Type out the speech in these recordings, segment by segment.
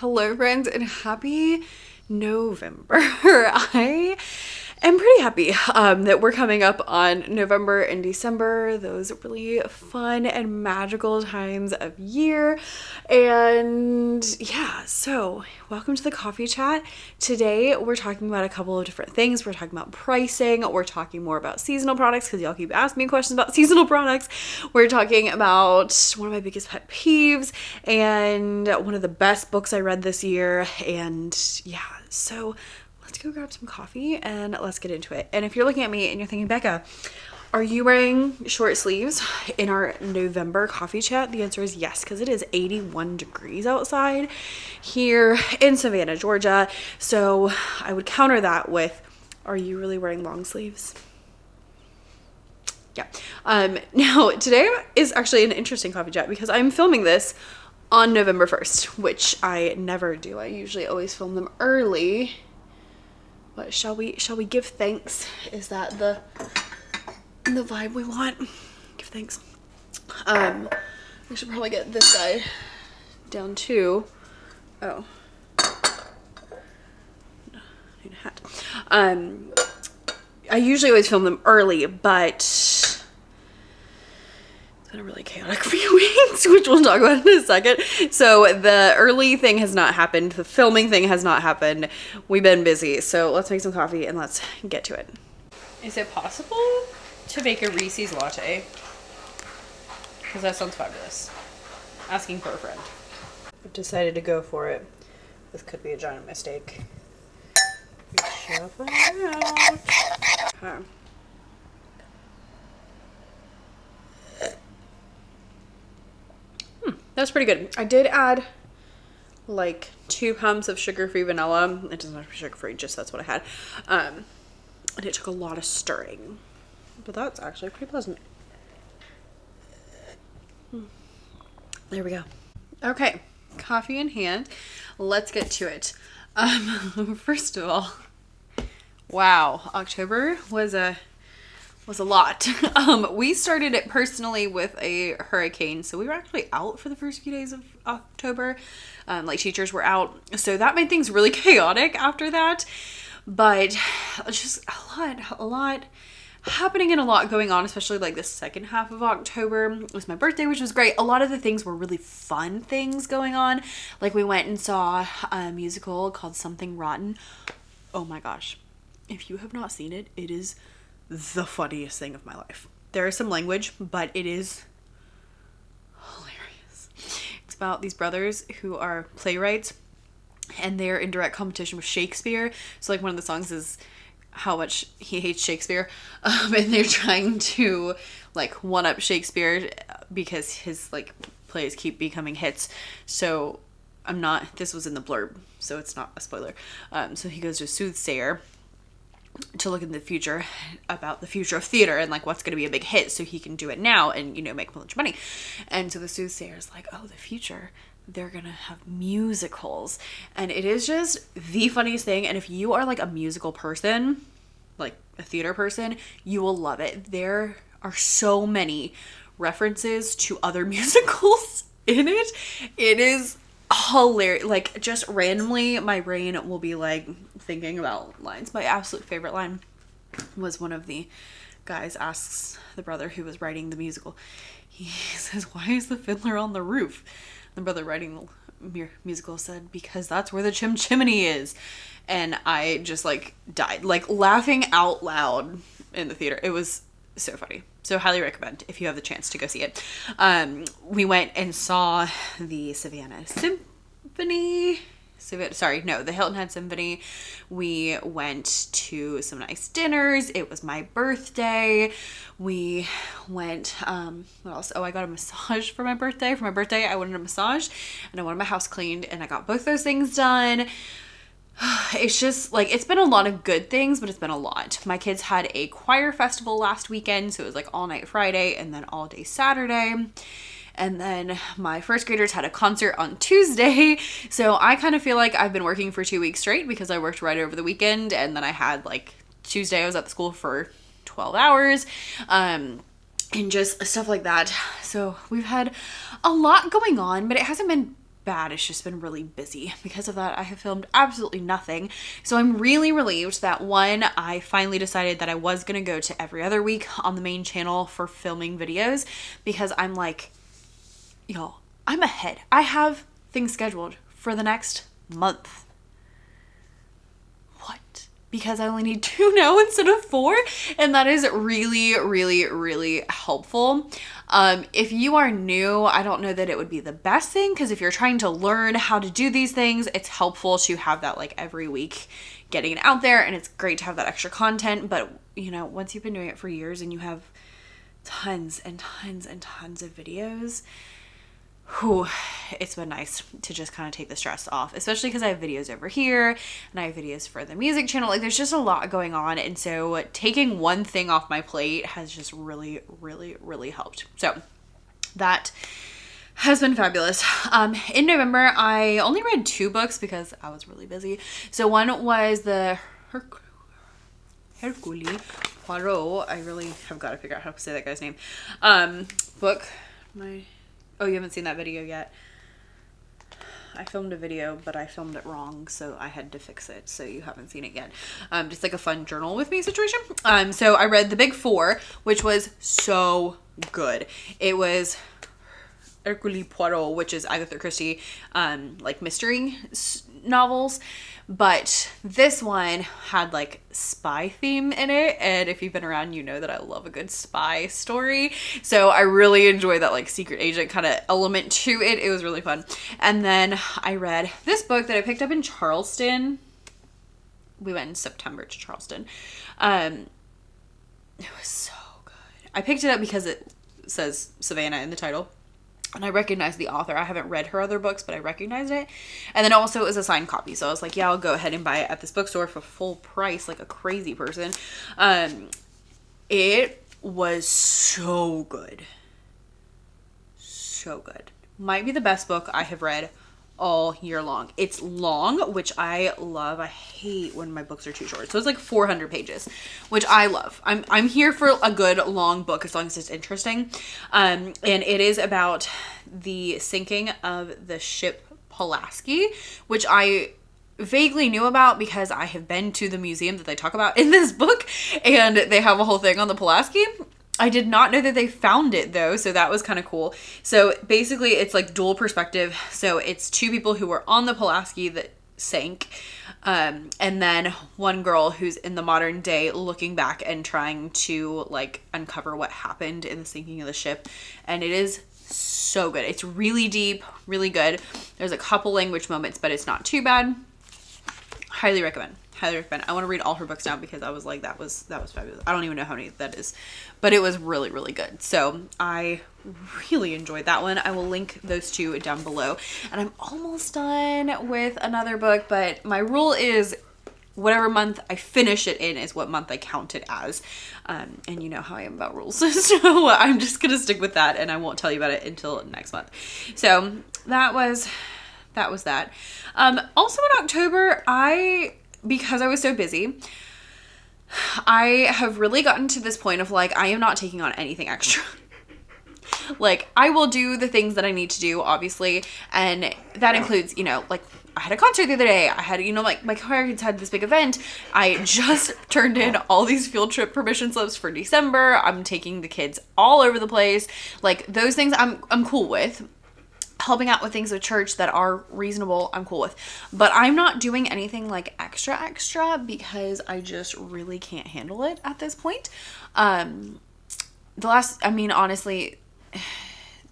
Hello friends and happy November. I am pretty happy that we're coming up on November and December, those really fun and magical times of year. And yeah, so welcome to the coffee chat. Today we're talking about a couple of different things. We're talking about pricing, we're talking more about seasonal products because y'all keep asking me questions about seasonal products. We're talking about one of my biggest pet peeves and one of the best books I read this year. And yeah, so let's go grab some coffee and let's get into it. And if you're looking at me and you're thinking, Becca, are you wearing short sleeves in our November coffee chat? The answer is yes, because it is 81 degrees outside here in Savannah, Georgia. So I would counter that with, are you really wearing long sleeves? Yeah. Now today is actually an interesting coffee chat because I'm filming this on November 1st, which I never do. I usually always film them early. But shall we give thanks? Is that the vibe we want? Give thanks. We should probably get this guy down too. Oh. No, I need a hat. I usually always film them early, but it's been a really chaotic few weeks, which we'll talk about in a second. So the early thing has not happened. The filming thing has not happened. We've been busy. So let's make some coffee and let's get to it. Is it possible to make a Reese's latte? Because that sounds fabulous. Asking for a friend. I've decided to go for it. This could be a giant mistake. We shall find out. Okay. That's pretty good. I did add like 2 pumps of sugar-free vanilla. It doesn't have to be sugar-free, just that's what I had. And it took a lot of stirring. But that's actually pretty pleasant. There we go. Okay, coffee in hand. Let's get to it. First of all, wow, October was a lot. We started it personally with a hurricane, so we were actually out for the first few days of October. Like teachers were out, so that made things really chaotic after that. But just a lot happening and a lot going on, especially like the second half of October. It was my birthday, which was great. A lot of the things were really fun things going on. Like we went and saw a musical called Something Rotten. Oh my gosh. If you have not seen it, it is the funniest thing of my life. There is some language, but it is hilarious. It's about these brothers who are playwrights and they're in direct competition with Shakespeare. So like one of the songs is how much he hates Shakespeare, and they're trying to like one up Shakespeare because his like plays keep becoming hits. So this was in the blurb, so it's not a spoiler. So he goes to a soothsayer to look in the future about the future of theater and like what's going to be a big hit so he can do it now and, you know, make a bunch of money. And so the soothsayer is like, oh, the future, they're going to have musicals. And it is just the funniest thing. And if you are like a musical person, like a theater person, you will love it. There are so many references to other musicals in it. It is hilarious. Like just randomly my brain will be like thinking about lines. My absolute favorite line was one of the guys asks the brother who was writing the musical, he says, why is the fiddler on the roof? The brother writing the musical said, because that's where the chimney is. And I just like died, like laughing out loud in the theater. It was so funny. So highly recommend if you have the chance to go see it. We went and saw the Savannah Symphony. The Hilton Head Symphony. We went to some nice dinners. It was my birthday. We went, what else? Oh, I got a massage for my birthday. For my birthday, I wanted a massage and I wanted my house cleaned, and I got both those things done. It's just like, it's been a lot of good things, but it's been a lot. My kids had a choir festival last weekend, so it was like all night Friday and then all day Saturday. And then my first graders had a concert on Tuesday. So I kind of feel like I've been working for 2 weeks straight because I worked right over the weekend. And then I had like Tuesday, I was at the school for 12 hours. And just stuff like that. So we've had a lot going on, but it hasn't been bad. It's just been really busy. Because of that, I have filmed absolutely nothing. So I'm really relieved that one, I finally decided that I was going to go to every other week on the main channel for filming videos, because I'm like, y'all, I'm ahead. I have things scheduled for the next month. What? Because I only need 2 now instead of 4, and that is really, really, really helpful. If you are new, I don't know that it would be the best thing, because if you're trying to learn how to do these things, it's helpful to have that like every week getting it out there, and it's great to have that extra content. But you know, once you've been doing it for years and you have tons and tons and tons of videos, whew, it's been nice to just kind of take the stress off, especially because I have videos over here and I have videos for the music channel. Like, there's just a lot going on, and so taking one thing off my plate has just really, really, really helped. So that has been fabulous. In November, I only read 2 books because I was really busy. So one was the Hercule Poirot. I really have got to figure out how to say that guy's name. Book. Oh, you haven't seen that video yet. I filmed a video, but I filmed it wrong, so I had to fix it. So you haven't seen it yet. Just like a fun journal with me situation. So I read The Big Four, which was so good. It was Hercule Poirot, which is Agatha Christie, like mystery novels. But this one had like spy theme in it, and if you've been around, you know that I love a good spy story. So I really enjoy that like secret agent kind of element to it. It was really fun. And then I read this book that I picked up in Charleston. We went in September to Charleston. It was so good. I picked it up because it says Savannah in the title, and I recognized the author. I haven't read her other books, but I recognized it. And then also it was a signed copy. So I was like, yeah, I'll go ahead and buy it at this bookstore for full price, like a crazy person. It was so good. So good. Might be the best book I have read all year long. It's long, which I love. I hate when my books are too short. So it's like 400 pages, which I love. I'm here for a good long book as long as it's interesting. And it is about the sinking of the ship Pulaski, which I vaguely knew about because I have been to the museum that they talk about in this book, and they have a whole thing on the Pulaski. I did not know that they found it though, so that was kind of cool. So basically it's like dual perspective. So it's 2 people who were on the Pulaski that sank, and then one girl who's in the modern day looking back and trying to like uncover what happened in the sinking of the ship. And it is so good. It's really deep, really good. There's a couple language moments, but it's not too bad. Highly recommend. Highly recommend. I want to read all her books now because I was like, that was fabulous. I don't even know how many that is, but it was really, really good. So I really enjoyed that one. I will link those 2 down below. And I'm almost done with another book, but my rule is whatever month I finish it in is what month I count it as. And you know how I am about rules. So I'm just going to stick with that, and I won't tell you about it until next month. So that was that. Also in October, because I was so busy, I have really gotten to this point of like, I am not taking on anything extra. Like, I will do the things that I need to do, obviously. And that includes, you know, like I had a concert the other day. I had, you know, like my choir kids had this big event. I just turned in all these field trip permission slips for December. I'm taking the kids all over the place. Like, those things I'm cool with. Helping out with things with church that are reasonable, I'm cool with. But I'm not doing anything like extra because I just really can't handle it at this point. Honestly,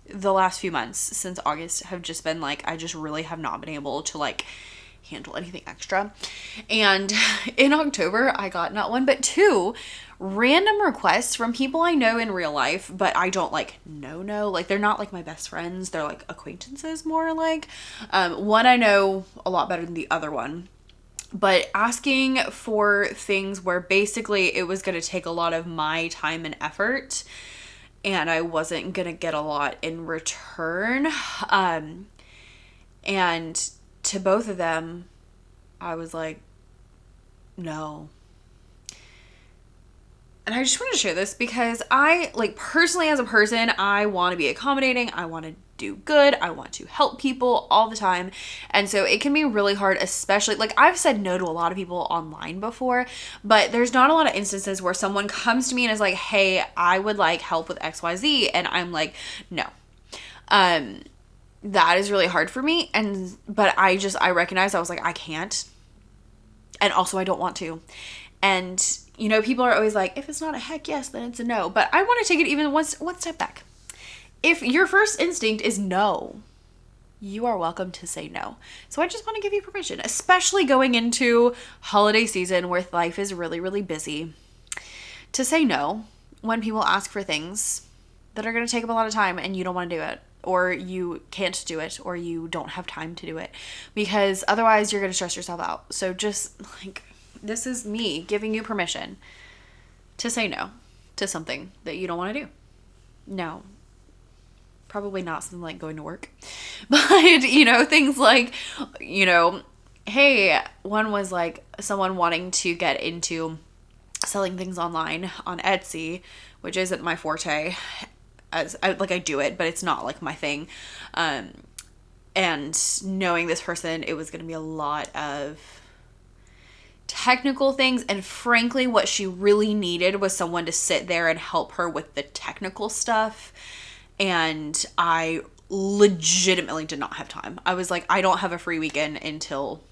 the last few months since August have just been like, I just really have not been able to like handle anything extra. And in October, I got not 1, but 2 random requests from people I know in real life, but I don't like know. Like, they're not like my best friends. They're like acquaintances more like. One I know a lot better than the other one, but asking for things where basically it was going to take a lot of my time and effort, and I wasn't going to get a lot in return. And to both of them, I was like, no. And I just want to share this because I, like, personally as a person, I want to be accommodating. I want to do good. I want to help people all the time. And so it can be really hard, especially like I've said no to a lot of people online before, but there's not a lot of instances where someone comes to me and is like, hey, I would like help with XYZ. And I'm like, no. That is really hard for me. But I recognize I was like, I can't. And also I don't want to. And, you know, people are always like, if it's not a heck yes, then it's a no. But I want to take it even one step back. If your first instinct is no, you are welcome to say no. So I just want to give you permission, especially going into holiday season where life is really, really busy, to say no when people ask for things that are going to take up a lot of time and you don't want to do it, or you can't do it, or you don't have time to do it, because otherwise you're going to stress yourself out. So just like, this is me giving you permission to say no to something that you don't want to do. No. Probably not something like going to work. But, you know, things like, you know, hey, one was like someone wanting to get into selling things online on Etsy, which isn't my forte. I do it, but it's not like my thing. And knowing this person, it was going to be a lot of technical things, and frankly what she really needed was someone to sit there and help her with the technical stuff, and I legitimately did not have time. I was like, I don't have a free weekend until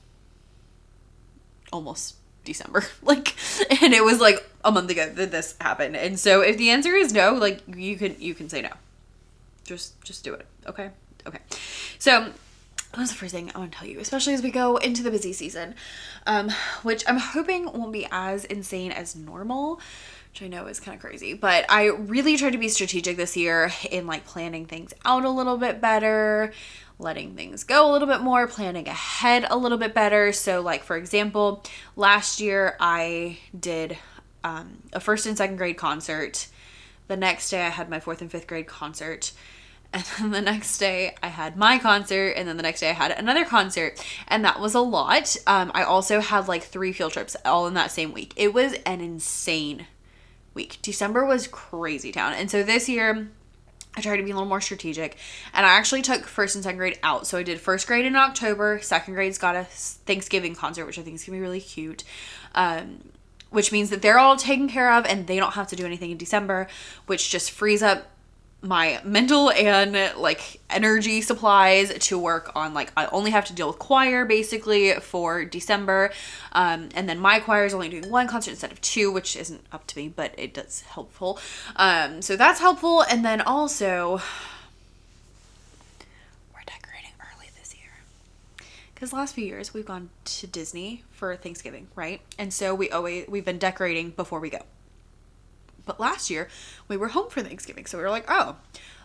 almost December, like, and it was like a month ago that this happened. And so if the answer is no, like, you can say no, just do it. Okay So that was the first thing I want to tell you, especially as we go into the busy season, which I'm hoping won't be as insane as normal, which I know is kind of crazy. But I really tried to be strategic this year in like planning things out a little bit better, letting things go a little bit more, planning ahead a little bit better. So like, for example, last year I did a first and second grade concert. The next day I had my fourth and fifth grade concert. And then the next day I had my concert, and then the next day I had another concert, and that was a lot. I also had like 3 field trips all in that same week. It was an insane week. December was crazy town. And so this year I tried to be a little more strategic, and I actually took first and second grade out. So I did first grade in October, second grade's got a Thanksgiving concert, which I think is gonna be really cute. Which means that they're all taken care of and they don't have to do anything in December, which just frees up my mental and like energy supplies to work on. Like, I only have to deal with choir basically for December, and then my choir is only doing 1 concert instead of 2, which isn't up to me, but it does helpful. So that's helpful. And then also we're decorating early this year, because last few years we've gone to Disney for Thanksgiving, right? And so we've been decorating before we go. But last year we were home for Thanksgiving. So we were like, oh,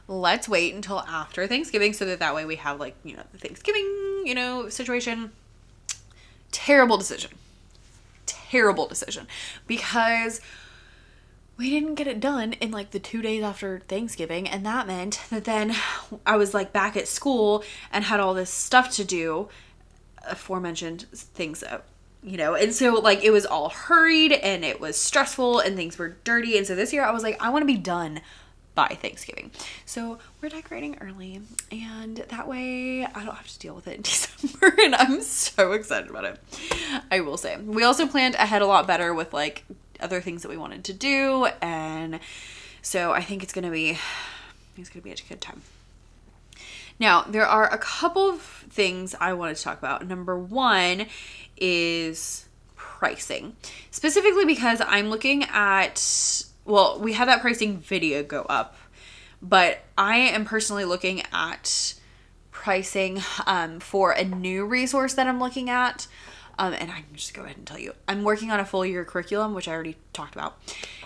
let's wait until after Thanksgiving so that way we have like, you know, the Thanksgiving, you know, situation. Terrible decision. Because we didn't get it done in like the 2 days after Thanksgiving. And that meant that then I was like back at school and had all this stuff to do, aforementioned things, you know, and so like it was all hurried and it was stressful and things were dirty. And so this year I was like, I want to be done by Thanksgiving. So we're decorating early, and that way I don't have to deal with it in December, and I'm so excited about it. I will say, we also planned ahead a lot better with like other things that we wanted to do, and so I think it's gonna be a good time. Now, there are a couple of things I wanted to talk about. Number 1 is pricing, specifically because I'm looking at, well, we had that pricing video go up, but I am personally looking at pricing for a new resource that I'm looking at. And I can just go ahead and tell you, I'm working on a full year curriculum, which I already talked about.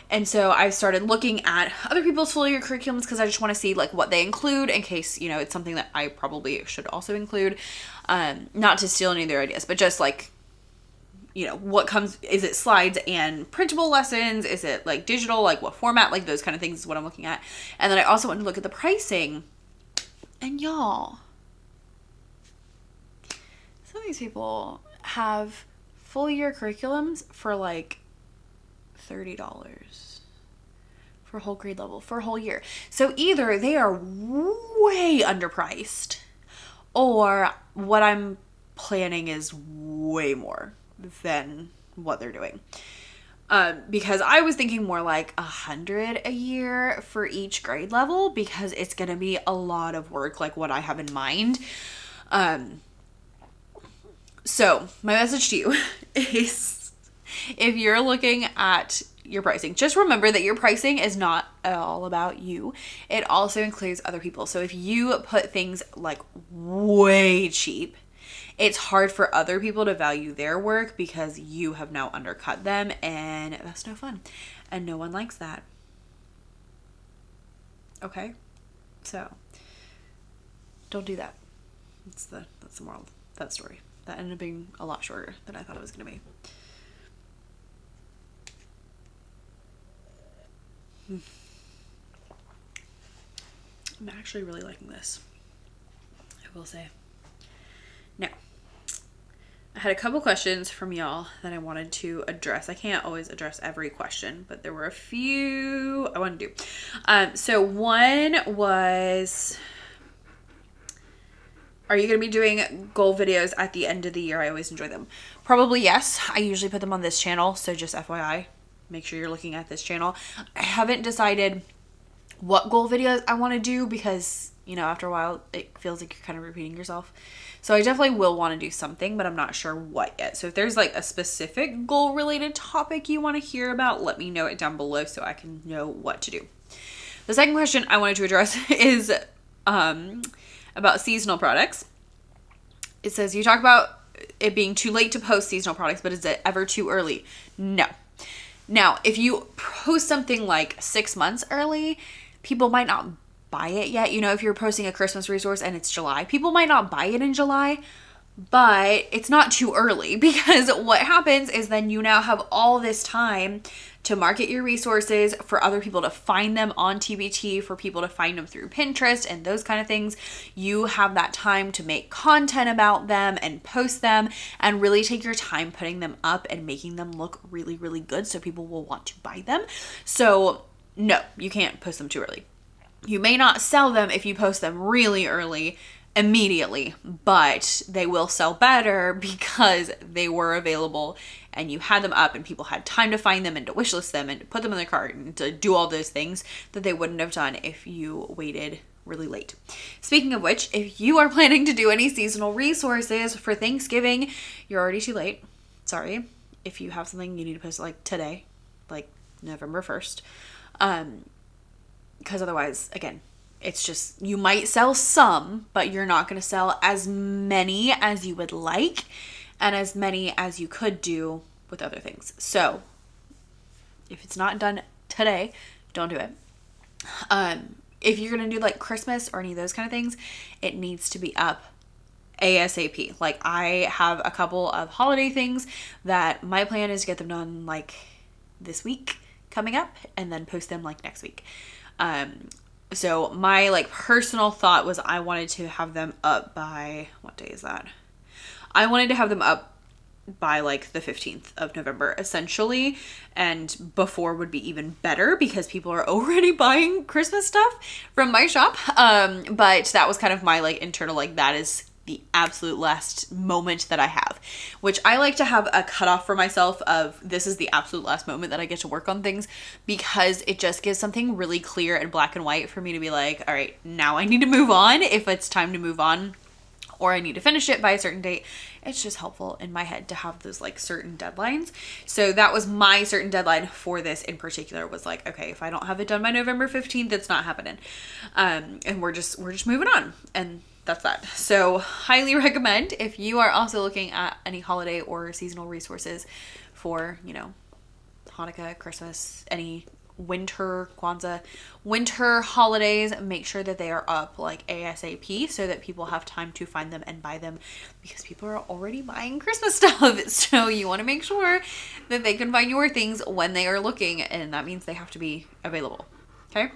And so I started looking at other people's full year curriculums because I just want to see like what they include in case, you know, it's something that I probably should also include. Not to steal any of their ideas, but just like, you know, what comes, is it slides and printable lessons? Is it like digital, like what format, like those kind of things is what I'm looking at. And then I also want to look at the pricing. And y'all, some of these people have full year curriculums for like $30, per whole grade level for a whole year. So either they are way underpriced, or what I'm planning is way more than what they're doing. Because I was thinking more like $100 a year for each grade level, because it's going to be a lot of work, like what I have in mind. So my message to you is, if you're looking at your pricing, just remember that your pricing is not all about you. It also includes other people. So if you put things like way cheap, it's hard for other people to value their work because you have now undercut them, and that's no fun. And no one likes that. Okay? So don't do that. That's the moral of that story. That ended up being a lot shorter than I thought it was going to be. I'm actually really liking this, I will say. Now, I had a couple questions from y'all that I wanted to address. I can't always address every question, but there were a few I wanted to do. So one was, are you going to be doing goal videos at the end of the year? I always enjoy them. Probably yes. I usually put them on this channel, so just FYI, make sure you're looking at this channel. I haven't decided what goal videos I want to do because, you know, after a while, it feels like you're kind of repeating yourself. So I definitely will want to do something, but I'm not sure what yet. So if there's like a specific goal related topic you want to hear about, let me know it down below so I can know what to do. The second question I wanted to address is about seasonal products. It says, you talk about it being too late to post seasonal products, but is it ever too early? No. Now, if you post something like 6 months early, people might not buy it yet. You know, if you're posting a Christmas resource and it's July, people might not buy it in July, but it's not too early, because what happens is then you now have all this time to market your resources, for other people to find them on TBT, for people to find them through Pinterest and those kind of things. You have that time to make content about them and post them and really take your time putting them up and making them look really, really good so people will want to buy them. So no, you can't post them too early. You may not sell them if you post them really early immediately, but they will sell better because they were available and you had them up and people had time to find them and to wishlist them and to put them in their cart and to do all those things that they wouldn't have done if you waited really late. Speaking of which, if you are planning to do any seasonal resources for Thanksgiving, you're already too late. Sorry. If you have something you need to post like today, like November 1st, because otherwise, again, it's just, you might sell some, but you're not going to sell as many as you would like and as many as you could do with other things. So if it's not done today, don't do it. If you're going to do like Christmas or any of those kind of things, it needs to be up ASAP. Like, I have a couple of holiday things that my plan is to get them done like this week coming up and then post them like next week. So my like personal thought was I wanted to have them up by, what day is that? I wanted to have them up by like the 15th of November essentially, and before would be even better because people are already buying Christmas stuff from my shop. But that was kind of my like internal, like, that is the absolute last moment that I have, which I like to have a cutoff for myself of, this is the absolute last moment that I get to work on things, because it just gives something really clear and black and white for me to be like, all right, now I need to move on if it's time to move on, or I need to finish it by a certain date. It's just helpful in my head to have those like certain deadlines. So that was my certain deadline for this in particular, was like, okay, if I don't have it done by November 15th, it's not happening. And we're just moving on. And that's that. So highly recommend, if you are also looking at any holiday or seasonal resources for, you know, Hanukkah, Christmas, any winter, Kwanzaa, winter holidays, make sure that they are up like ASAP so that people have time to find them and buy them, because people are already buying Christmas stuff. So you want to make sure that they can find your things when they are looking, and that means they have to be available. Okay.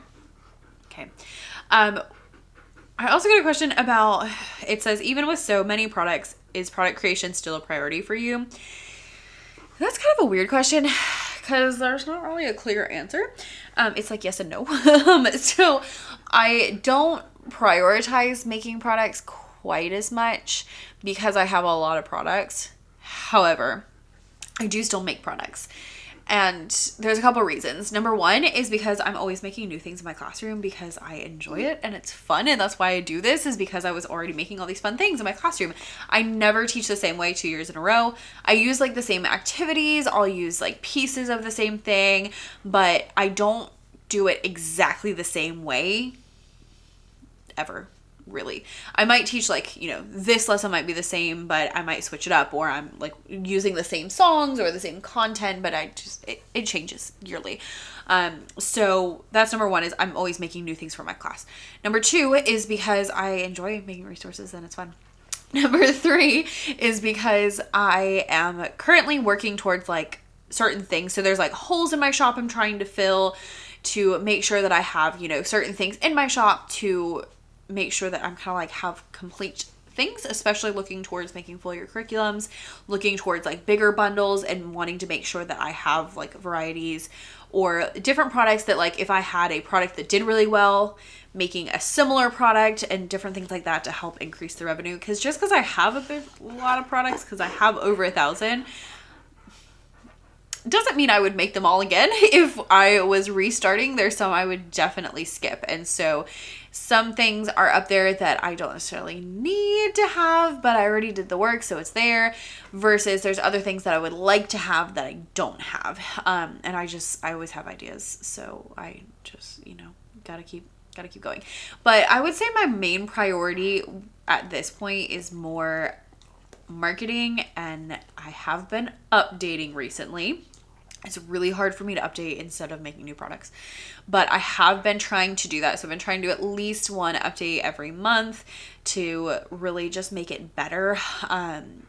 I also got a question about, it says, even with so many products, is product creation still a priority for you? That's kind of a weird question, because there's not really a clear answer. It's like yes and no. So I don't prioritize making products quite as much because I have a lot of products. However, I do still make products. And there's a couple reasons. Number one is because I'm always making new things in my classroom because I enjoy it and it's fun. And that's why I do this, is because I was already making all these fun things in my classroom. I never teach the same way 2 years in a row. I use like the same activities. I'll use like pieces of the same thing, but I don't do it exactly the same way ever. Really, I might teach like, you know, this lesson might be the same, but I might switch it up, or I'm like using the same songs or the same content, but it changes yearly. So that's number one, is I'm always making new things for my class. Number two is because I enjoy making resources and it's fun. Number three is because I am currently working towards like certain things. So there's like holes in my shop I'm trying to fill to make sure that I have, you know, certain things in my shop to make sure that I'm kind of like have complete things, especially looking towards making full year curriculums, looking towards like bigger bundles, and wanting to make sure that I have like varieties or different products that, like, if I had a product that did really well, making a similar product and different things like that to help increase the revenue. Because just because I have a lot of products, because I have over 1,000, doesn't mean I would make them all again. If I was restarting, there's some I would definitely skip. And so some things are up there that I don't necessarily need to have, but I already did the work, so it's there, versus there's other things that I would like to have that I don't have. And I always have ideas. So I just, you know, gotta keep going. But I would say my main priority at this point is more marketing, and I have been updating recently. It's really hard for me to update instead of making new products, but I have been trying to do that. So I've been trying to do at least one update every month to really just make it better,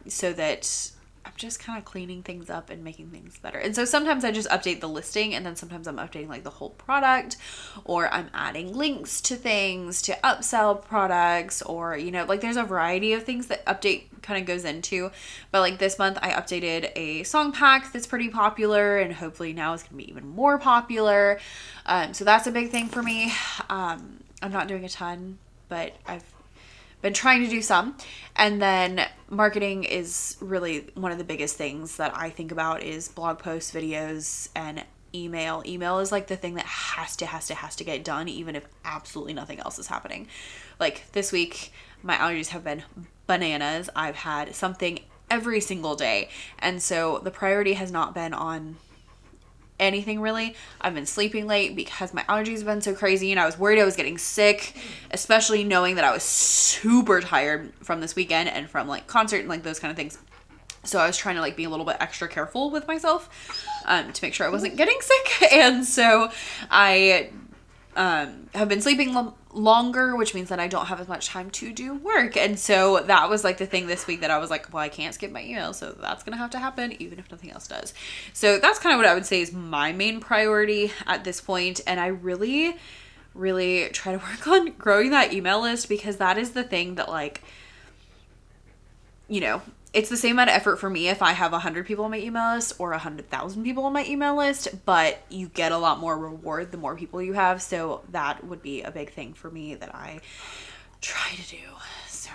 so that I'm just kind of cleaning things up and making things better. And so sometimes I just update the listing, and then sometimes I'm updating like the whole product, or I'm adding links to things to upsell products, or, you know, like there's a variety of things that update kind of goes into. But like this month I updated a song pack that's pretty popular, and hopefully now it's gonna be even more popular. So that's a big thing for me. I'm not doing a ton, but I've been trying to do some. And then marketing is really one of the biggest things that I think about, is blog posts, videos, and email. Email is like the thing that has to get done, even if absolutely nothing else is happening. Like this week, my allergies have been bananas. I've had something every single day. And so the priority has not been on anything really. I've been sleeping late because my allergies have been so crazy, and I was worried I was getting sick, especially knowing that I was super tired from this weekend and from like concert and like those kind of things. So I was trying to like be a little bit extra careful with myself to make sure I wasn't getting sick. And so I have been sleeping longer, which means that I don't have as much time to do work. And so that was like the thing this week that I was like, well, I can't skip my email, so that's gonna have to happen even if nothing else does. So that's kind of what I would say is my main priority at this point. And I really try to work on growing that email list, because that is the thing that, like, you know, it's the same amount of effort for me if I have 100 people on my email list or 100,000 people on my email list, but you get a lot more reward the more people you have. So that would be a big thing for me that I try to do. So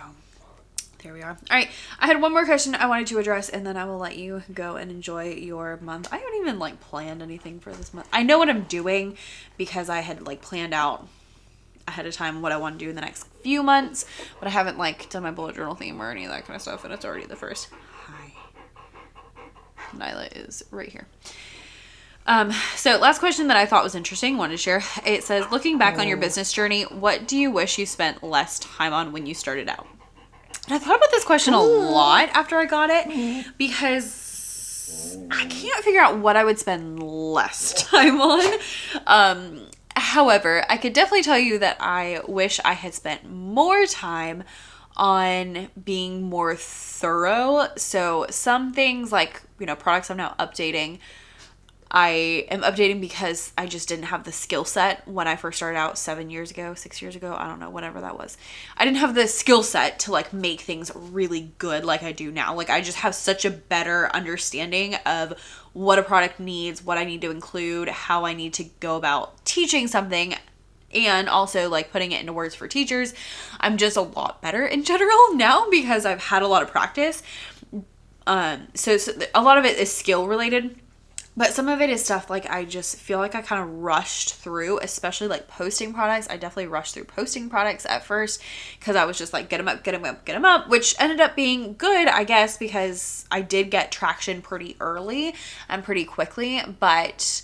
there we are. All right. I had one more question I wanted to address, and then I will let you go and enjoy your month. I haven't even like planned anything for this month. I know what I'm doing because I had like planned out ahead of time what I want to do in the next few months, but I haven't like done my bullet journal theme or any of that kind of stuff, and it's already the first. Hi. Nyla is right here. So last question that I thought was interesting, wanted to share. It says, looking back on your business journey, what do you wish you spent less time on when you started out? And I thought about this question a lot after I got it, because I can't figure out what I would spend less time on. However, I could definitely tell you that I wish I had spent more time on being more thorough. So some things like, you know, products I'm now updating, I am updating because I just didn't have the skill set when I first started out 7 years ago, 6 years ago. I don't know, whenever that was. I didn't have the skill set to like make things really good like I do now. Like I just have such a better understanding of what a product needs, what I need to include, how I need to go about teaching something, and also like putting it into words for teachers. I'm just a lot better in general now because I've had a lot of practice. So a lot of it is skill related. But some of it is stuff like I just feel like I kind of rushed through, especially like posting products. I definitely rushed through posting products at first because I was just like, get them up, get them up, get them up, which ended up being good, I guess, because I did get traction pretty early and pretty quickly. But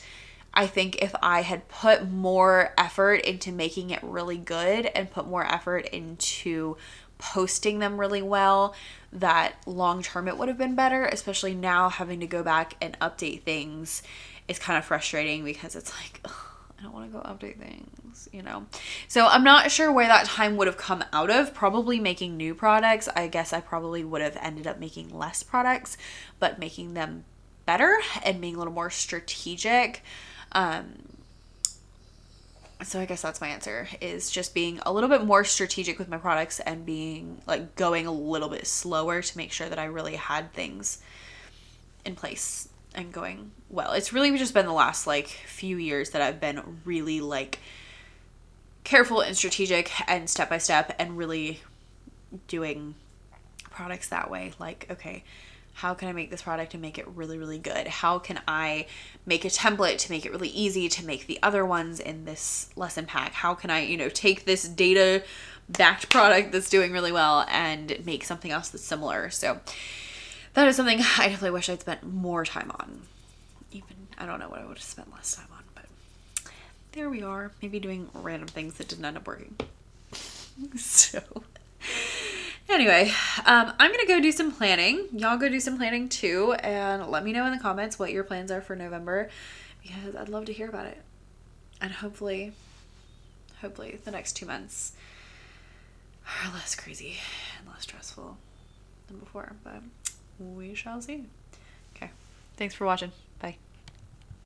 I think if I had put more effort into making it really good and put more effort into posting them really well, that long term it would have been better. Especially now having to go back and update things is kind of frustrating because it's like, ugh, I don't want to go update things, you know? So I'm not sure where that time would have come out of. Probably making new products. I guess I probably would have ended up making less products, but making them better and being a little more strategic. So I guess that's my answer, is just being a little bit more strategic with my products and being like going a little bit slower to make sure that I really had things in place and going well. It's really just been the last like few years that I've been really like careful and strategic and step by step and really doing products that way. Like, okay, how can I make this product and make it really, really good? How can I make a template to make it really easy to make the other ones in this lesson pack? How can I, take this data backed product that's doing really well and make something else that's similar? So that is something I definitely wish I'd spent more time on. Even, I don't know what I would have spent less time on, but there we are. Maybe doing random things that didn't end up working. So anyway, I'm going to go do some planning. Y'all go do some planning too. And let me know in the comments what your plans are for November, because I'd love to hear about it. And hopefully the next 2 months are less crazy and less stressful than before. But we shall see. Okay. Thanks for watching. Bye.